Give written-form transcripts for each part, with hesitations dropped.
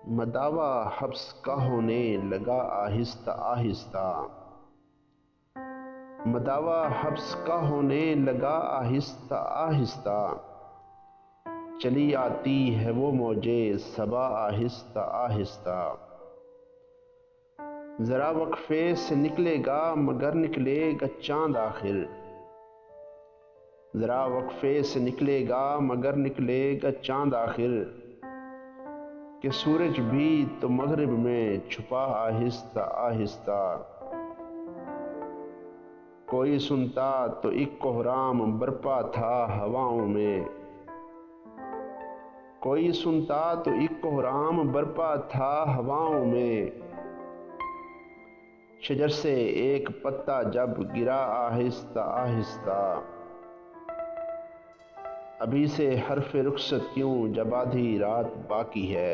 مداوا حبس کا ہونے لگا آہستہ آہستہ، مداوا حبس کا ہونے لگا آہستہ آہستہ، چلی آتی ہے وہ موجے صبا آہستہ آہستہ، ذرا وقفے سے نکلے گا مگر نکلے گا چاند آخر، ذرا وقفے سے نکلے گا مگر نکلے گا چاند آخر، کہ سورج بھی تو مغرب میں چھپا آہستہ آہستہ، کوئی سنتا تو ایک کوہرام برپا تھا ہواؤں میں، کوئی سنتا تو ایک کوہرام برپا تھا ہواؤں میں، شجر سے ایک پتا جب گرا آہستہ آہستہ، ابھی سے حرف رخصت کیوں جب آدھی رات باقی ہے،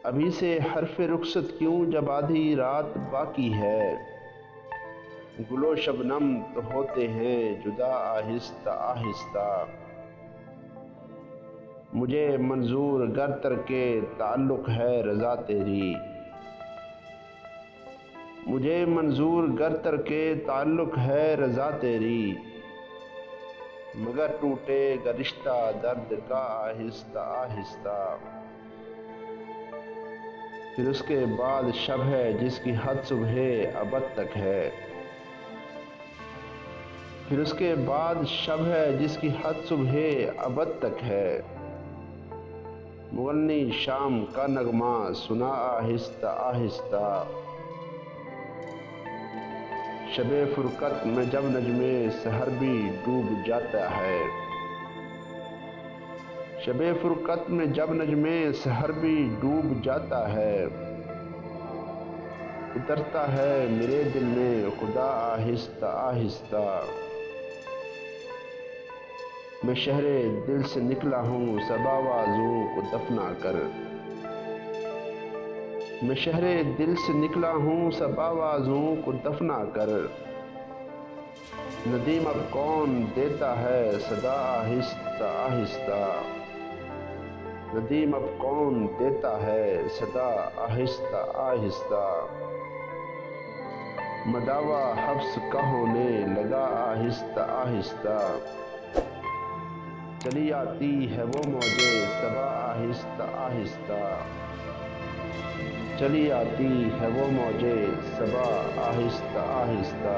ابھی سے حرف رخصت کیوں جب آدھی رات باقی ہے، گل و شبنم تو ہوتے ہیں جدا آہستہ آہستہ، مجھے منظور گر تر کے تعلق ہے رضا تیری، مجھے منظور گر تر کے تعلق ہے رضا تیری، مگر ٹوٹے گا رشتہ درد کا آہستہ آہستہ، پھر اس کے بعد شب ہے جس کی حد صبح ابد تک ہے، پھر اس کے بعد شب ہے جس کی حد صبح ابد تک ہے، مغنی شام کا نغمہ سنا آہستہ آہستہ، شب فرقت میں جب نجم سحر بھی ڈوب جاتا ہے، شب فرقت میں جب نجم سحر بھی ڈوب جاتا ہے، اترتا ہے میرے دل میں خدا آہستہ آہستہ، میں شہر دل سے نکلا ہوں سب آوازوں کو دفنا کر، میں شہر دل سے نکلا ہوں سب آوازوں کو دفنا کر، ندیم اب کون دیتا ہے صدا آہستہ آہستہ، ندیم اب کون دیتا ہے صدا آہستہ آہستہ، مداوا حبس کا ہونے لگا آہستہ آہستہ، چلی آتی ہے وہ موجے صبا آہستہ آہستہ، چلی آتی ہے وہ موجے صبا آہستہ آہستہ۔